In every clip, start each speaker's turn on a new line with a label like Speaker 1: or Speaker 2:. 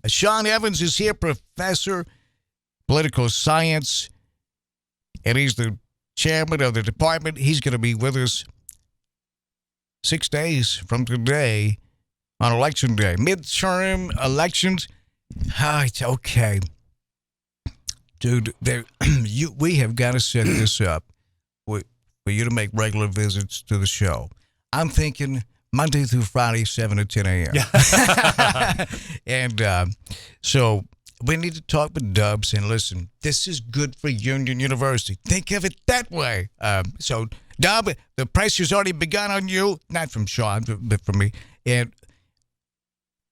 Speaker 1: Sean Evans is here, professor, political science, and he's the chairman of the department. He's going to be with us 6 days from today on Election Day. Midterm elections. It's okay. Dude, we have got to set this up for you to make regular visits to the show. I'm thinking Monday through Friday, 7 to 10 a.m. Yeah. And so we need to talk with Dubs and listen, this is good for Union University. Think of it that way. So, Dub, the pressure's already begun on you, not from Sean, but from me. And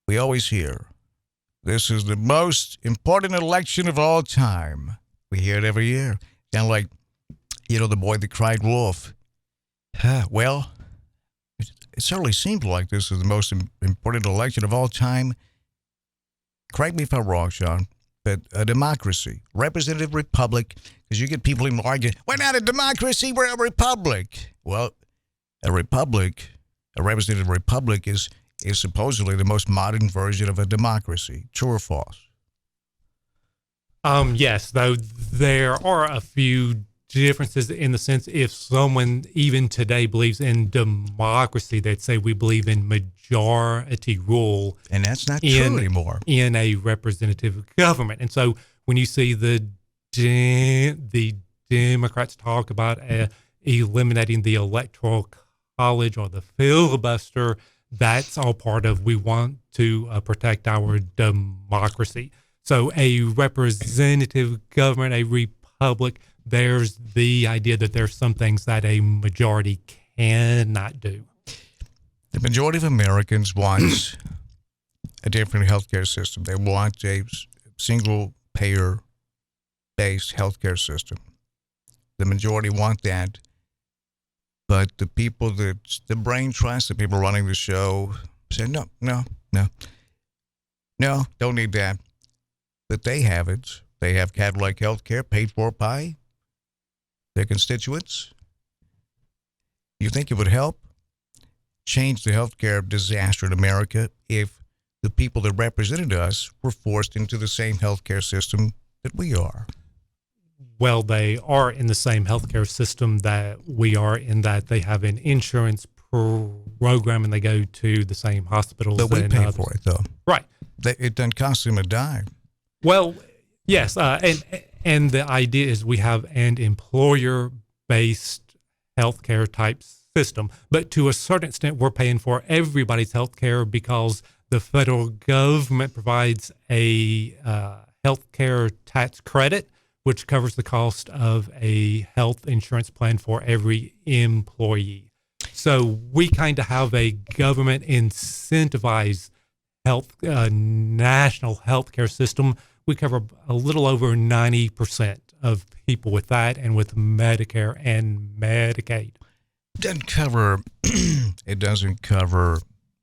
Speaker 1: we always hear, this is the most important election of all time. We hear it every year. Kind of like, the boy that cried wolf. Well, it certainly seems like this is the most important election of all time. Correct me if I'm wrong, Sean, but a democracy, representative republic, because you get people even arguing, we're not a democracy, we're a republic. Well, a republic, a representative republic is supposedly the most modern version of a democracy. True or false?
Speaker 2: Yes, though there are a few differences in the sense if someone even today believes in democracy, they'd say we believe in majority rule.
Speaker 1: And that's not true anymore.
Speaker 2: In a representative government. And so when you see the Democrats talk about eliminating the electoral college or the filibuster, that's all part of we want to protect our democracy. So a representative government, a republic, there's the idea that there's some things that a majority cannot do.
Speaker 1: The majority of Americans want a different healthcare system. They want a single-payer-based healthcare system. The majority want that. But the people that the brain trust, the people running the show, say, no, don't need that. But they have it. They have Cadillac healthcare paid for by their constituents. You think it would help change the healthcare disaster in America if the people that represented us were forced into the same healthcare system that we are?
Speaker 2: Well, they are in the same healthcare system that we are, in that they have an insurance program and they go to the same hospitals.
Speaker 1: But we pay for it, though.
Speaker 2: Right.
Speaker 1: It doesn't cost them a dime.
Speaker 2: Well, yes, and the idea is we have an employer-based healthcare type system, but to a certain extent, we're paying for everybody's healthcare because the federal government provides a healthcare tax credit, which covers the cost of a health insurance plan for every employee. So we kind of have a government incentivized national healthcare system. We cover a little over 90% of people with that, and with Medicare and Medicaid.
Speaker 1: It doesn't cover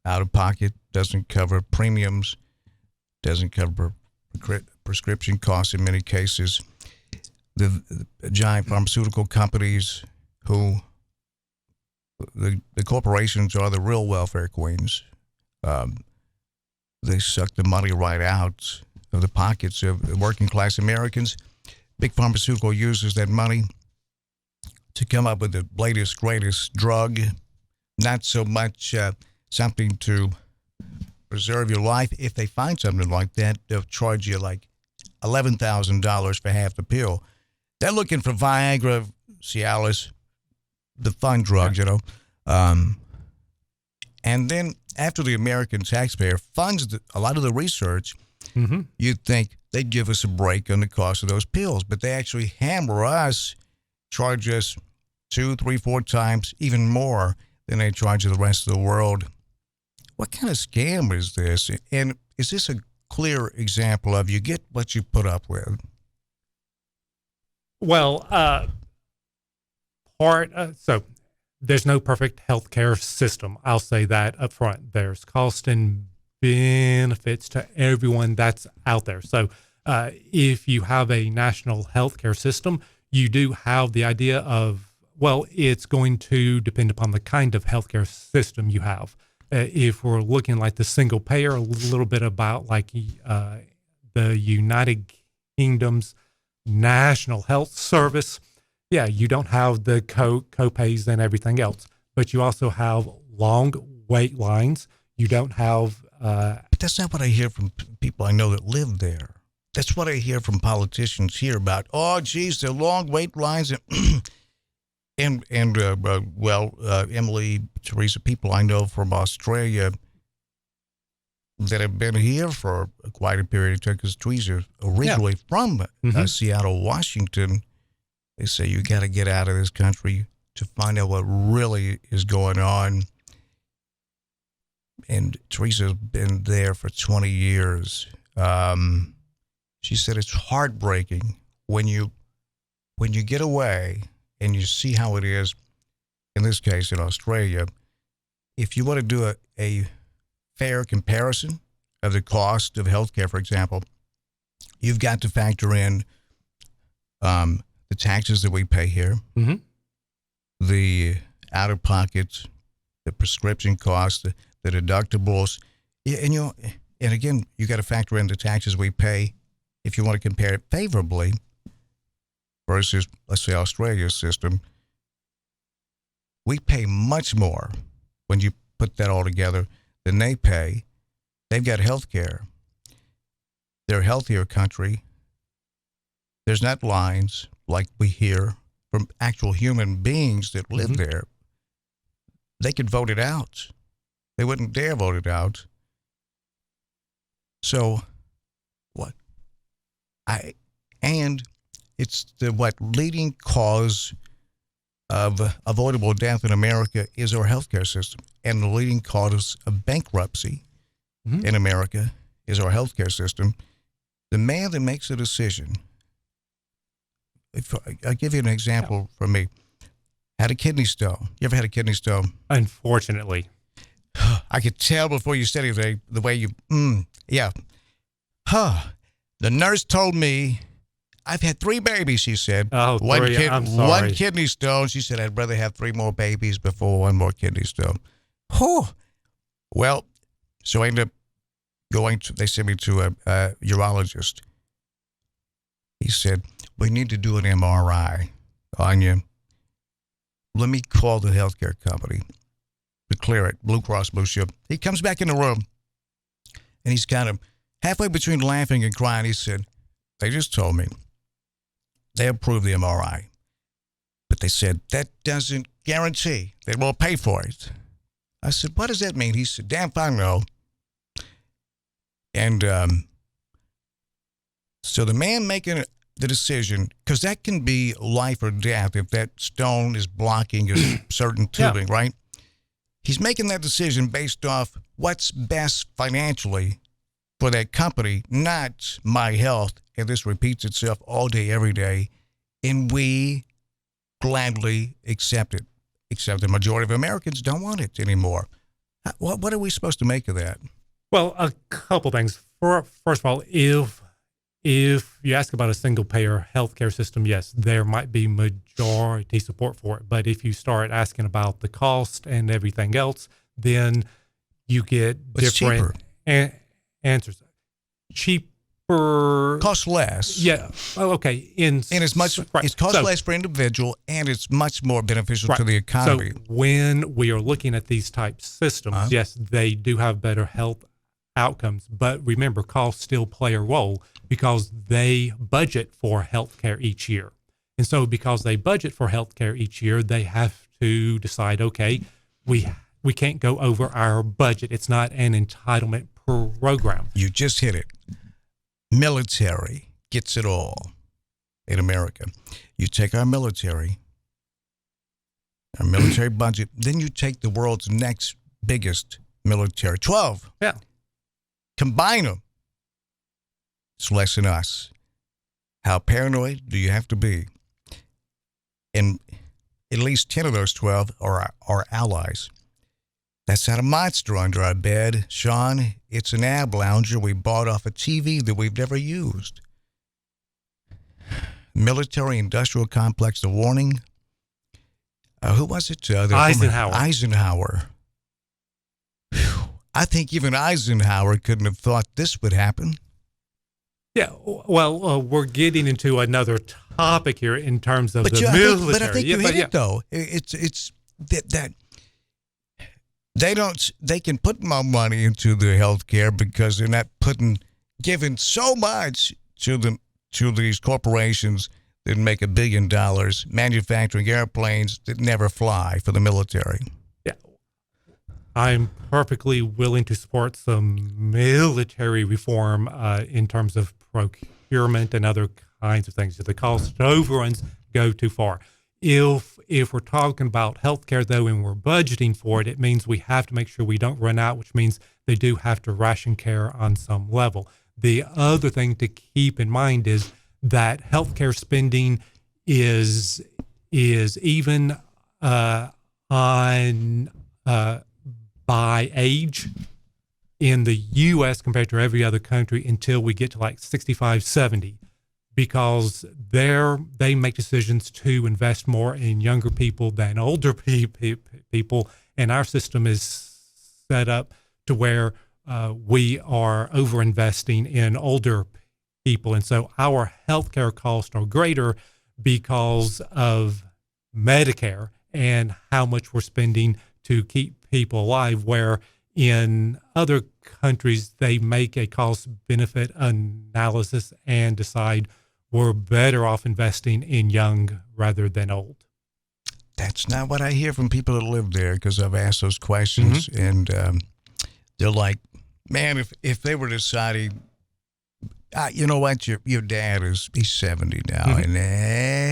Speaker 1: out of pocket, doesn't cover premiums, doesn't cover prescription costs in many cases. The giant pharmaceutical companies the corporations are the real welfare queens. They suck the money right out of the pockets of working class Americans. Big pharmaceutical uses that money to come up with the latest, greatest drug, not so much something to preserve your life. If they find something like that, they'll charge you like $11,000 for half the pill. They're looking for Viagra, Cialis, the fun drugs, And then after the American taxpayer funds a lot of the research, you'd think they'd give us a break on the cost of those pills, but they actually hammer us, charge us 2, 3, 4 times, even more than they charge the rest of the world. What kind of scam is this? And is this a clear example of you get what you put up with?
Speaker 2: Well, so there's no perfect healthcare system. I'll say that up front. There's cost and benefits to everyone that's out there. So if you have a national healthcare system, you do have the idea of, well, it's going to depend upon the kind of healthcare system you have. If we're looking like the single payer, a little bit about like the United Kingdom's National Health Service. Yeah, you don't have the co-pays and everything else, but you also have long wait lines. You don't have.
Speaker 1: But that's not what I hear from people I know that live there. That's what I hear from politicians here about. Oh, geez, the long wait lines and Emily, Teresa, people I know from Australia that have been here for quite a period of time, because Teresa originally from Seattle, Washington. They say you got to get out of this country to find out what really is going on. And Teresa's been there for 20 years. She said it's heartbreaking when you get away and you see how it is, in this case in Australia. If you want to do a fair comparison of the cost of healthcare, for example, you've got to factor in the taxes that we pay here, the out-of-pocket, the prescription costs, the deductibles, and again, you got to factor in the taxes we pay if you want to compare it favorably versus, let's say, Australia's system. We pay much more when you put that all together than they pay. They've got health care. They're a healthier country. There's not lines like we hear from actual human beings that live there. They could vote it out. They wouldn't dare vote it out. So, what? And it's the leading cause of avoidable death in America is our healthcare system, and the leading cause of bankruptcy in America is our healthcare system. The man that makes a decision. I'll give you an example from me. Had a kidney stone. You ever had a kidney stone?
Speaker 2: Unfortunately.
Speaker 1: I could tell before you said it, the way you, yeah. The nurse told me, I've had 3 babies, she said.
Speaker 2: Oh, three. I'm sorry.
Speaker 1: One kidney stone. She said, I'd rather have 3 more babies before one more kidney stone. Well, so I ended up they sent me to a urologist. He said, we need to do an MRI on you. Let me call the healthcare company to clear it, Blue Cross Blue Shield. He comes back in the room, and he's kind of halfway between laughing and crying. He said, they just told me they approved the MRI, but they said that doesn't guarantee they will pay for it. I said, what does that mean? He said, damn if I know. And so the man making the decision, because that can be life or death if that stone is blocking a certain tubing, right? He's making that decision based off what's best financially for that company, not my health. And this repeats itself all day, every day. And we gladly accept it, except the majority of Americans don't want it anymore. What are we supposed to make of that?
Speaker 2: Well, a couple things. First of all, if you ask about a single-payer healthcare system, yes, there might be majority support for it. But if you start asking about the cost and everything else, then you get different answers. Cheaper.
Speaker 1: Costs less.
Speaker 2: Yeah. Oh, okay.
Speaker 1: And it's much. Right. It costs less for individual, and it's much more beneficial to the economy.
Speaker 2: So when we are looking at these type systems, yes, they do have better health outcomes. But remember, costs still play a role because they budget for healthcare each year. And so because they budget for healthcare each year, they have to decide, okay, we can't go over our budget. It's not an entitlement program.
Speaker 1: You just hit it. Military gets it all in America. You take our military budget, then you take the world's next biggest military, 12.
Speaker 2: Yeah.
Speaker 1: Combine them. It's less than us. How paranoid do you have to be? And at least 10 of those 12 are our allies. That's not a monster under our bed, Sean. It's an ab lounger we bought off a TV that we've never used. Military-industrial complex, the warning. Who was it?
Speaker 2: Eisenhower.
Speaker 1: Eisenhower. I think even Eisenhower couldn't have thought this would happen.
Speaker 2: Yeah, well, we're getting into another topic here in terms of the military.
Speaker 1: But I think you hit it, though. It's that they can put more money into the health care because they're not giving so much to these corporations that make $1 billion manufacturing airplanes that never fly for the military.
Speaker 2: Yeah, I'm perfectly willing to support some military reform in terms of procurement and other kinds of things. If the cost overruns go too far. If we're talking about healthcare, though, and we're budgeting for it, it means we have to make sure we don't run out, which means they do have to ration care on some level. The other thing to keep in mind is that healthcare spending is even on by age in the U.S. compared to every other country until we get to like 65, 70, because they make decisions to invest more in younger people than older people, and our system is set up to where we are over-investing in older people, and so our healthcare costs are greater because of Medicare and how much we're spending to keep people alive, where in other countries they make a cost-benefit analysis and decide we're better off investing in young rather than old.
Speaker 1: That's not what I hear from people that live there, because I've asked those questions, and they're like, man, if they were deciding, you know what, your dad he's 70 now, and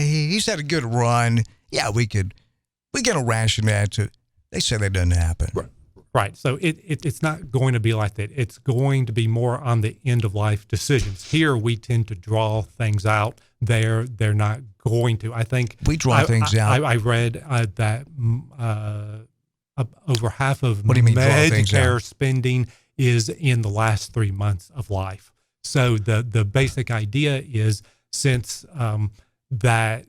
Speaker 1: he's had a good run. Yeah, we get a ration that to. They say that doesn't happen.
Speaker 2: Right. So it's not going to be like that. It's going to be more on the end of life decisions. Here we tend to draw things out. They're not going to. I think
Speaker 1: we draw things out.
Speaker 2: I read that over half of
Speaker 1: Medicare
Speaker 2: spending is in the last 3 months of life. So the basic idea is, since that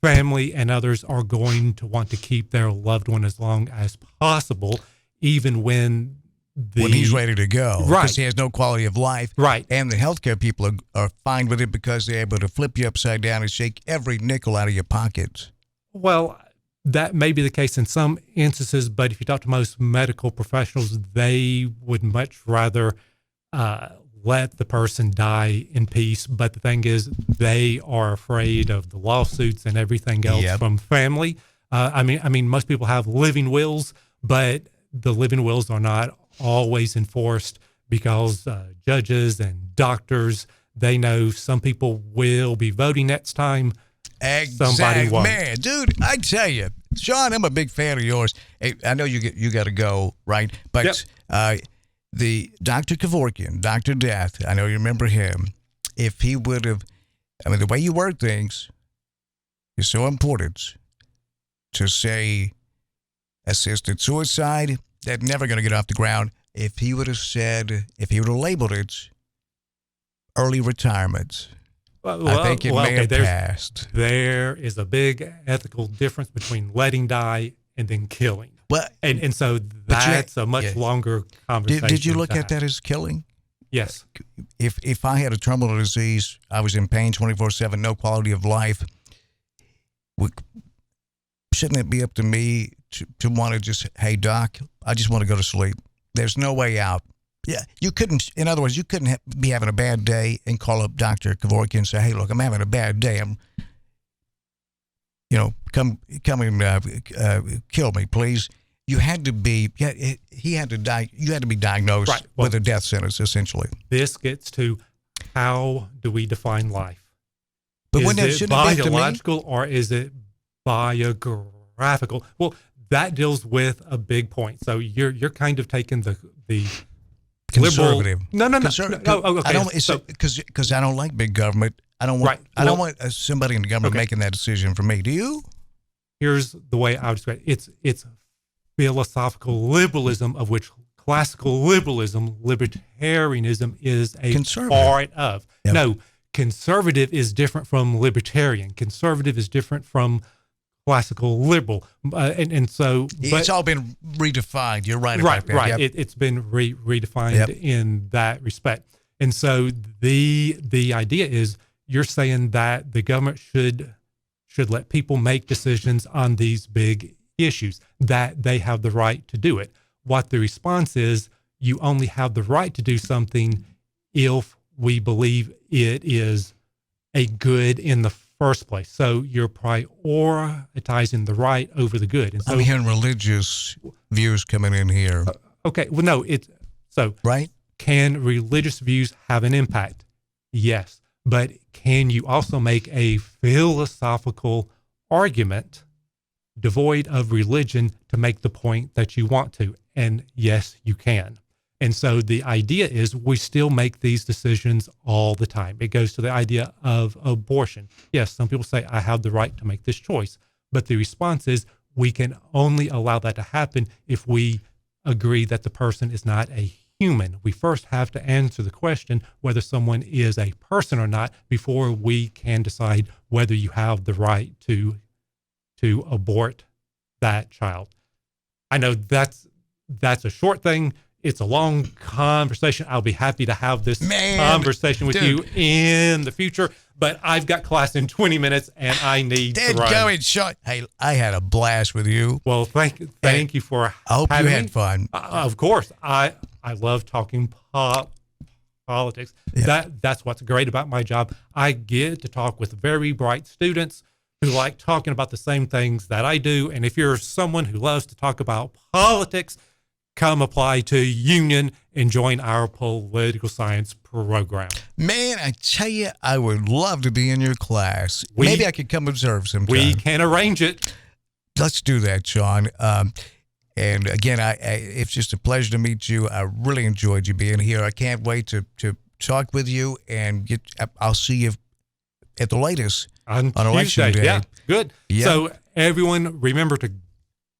Speaker 2: family and others are going to want to keep their loved one as long as possible, even when
Speaker 1: he's ready to go,
Speaker 2: right?
Speaker 1: Because he has no quality of life,
Speaker 2: right?
Speaker 1: And the healthcare people are fine with it because they're able to flip you upside down and shake every nickel out of your pockets.
Speaker 2: Well, that may be the case in some instances, but if you talk to most medical professionals, they would much rather let the person die in peace. But the thing is, they are afraid of the lawsuits and everything else from family. I mean, most people have living wills, but the living wills are not always enforced because judges and doctors, they know some people will be voting next time. Somebody won't.
Speaker 1: Man, dude, I tell you, Sean, I'm a big fan of yours. Hey, I know you got to go, right? But the Dr. Kevorkian, Dr. Death, I know you remember him. If he would have, the way you word things is so important. To say assisted suicide, that's never going to get off the ground. If he would have labeled it early retirement, I think it may have passed.
Speaker 2: There is a big ethical difference between letting die and then killing.
Speaker 1: Well,
Speaker 2: and so that's a much longer conversation.
Speaker 1: Did you look at that as killing?
Speaker 2: Yes.
Speaker 1: If I had a terminal disease, I was in pain 24/7, no quality of life, shouldn't it be up to me to want to just, hey, doc, I just want to go to sleep. There's no way out. Yeah, you couldn't, in other words, you couldn't be having a bad day and call up Dr. Kevorkian and say, hey, look, I'm having a bad day. Come and kill me, please. You had to be, he had to die. You had to be diagnosed with a death sentence, essentially.
Speaker 2: This gets to, how do we define life?
Speaker 1: But
Speaker 2: is it biological or is it biographical? Well, that deals with a big point. So you're kind of taking the
Speaker 1: conservative.
Speaker 2: Liberal, no.
Speaker 1: Okay. Because I don't like big government. I don't want somebody in the government making that decision for me. Do you?
Speaker 2: Here's the way I would describe it. It's philosophical liberalism, of which classical liberalism, libertarianism, is a part of.
Speaker 1: Yep.
Speaker 2: No, conservative is different from libertarian. Conservative is different from classical liberal. And so,
Speaker 1: it's all been redefined. You're right
Speaker 2: right,
Speaker 1: about that.
Speaker 2: right.
Speaker 1: Yep.
Speaker 2: It's been redefined
Speaker 1: Yep.
Speaker 2: in that respect. And so the idea is you're saying that the government should let people make decisions on these big issues, that they have the right to do it. What the response is, you only have the right to do something if we believe it is a good in the first place. So you're prioritizing the right over the good. And so,
Speaker 1: I'm hearing religious views coming in here.
Speaker 2: okay, well, no, it's so
Speaker 1: Right?
Speaker 2: can religious views have an impact? Yes. But can you also make a philosophical argument devoid of religion to make the point that you want to? And yes, you can. And so the idea is we still make these decisions all the time. It goes to the idea of abortion. Yes, some people say, I have the right to make this choice. But the response is we can only allow that to happen if we agree that the person is not a human. We first have to answer the question whether someone is a person or not before we can decide whether you have the right to abort that child. I know that's a short thing. It's a long conversation. I'll be happy to have this conversation with you in the future, but I've got class in 20 minutes and I need to run.
Speaker 1: Going short. Hey, I had a blast with you.
Speaker 2: Well, thank you for
Speaker 1: I hope you
Speaker 2: having
Speaker 1: had
Speaker 2: me.
Speaker 1: fun.
Speaker 2: Of course. I love talking politics.
Speaker 1: Yeah.
Speaker 2: That's what's great about my job. I get to talk with very bright students who like talking about the same things that I do. And if you're someone who loves to talk about politics, come apply to Union and join our political science program.
Speaker 1: Man, I tell you, I would love to be in your class. Maybe I could come observe sometime.
Speaker 2: We can arrange it.
Speaker 1: Let's do that, Sean. And again, it's just a pleasure to meet you. I really enjoyed you being here. I can't wait to talk with you, and I'll see you at the latest
Speaker 2: on
Speaker 1: election
Speaker 2: Tuesday.
Speaker 1: day.
Speaker 2: Yeah, good.
Speaker 1: Yeah.
Speaker 2: So everyone, remember to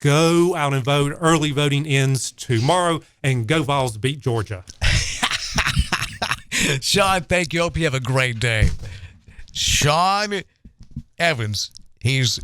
Speaker 2: go out and vote. Early voting ends tomorrow, and go Vols beat Georgia.
Speaker 1: Sean, thank you. Hope you have a great day. Sean Evans, he's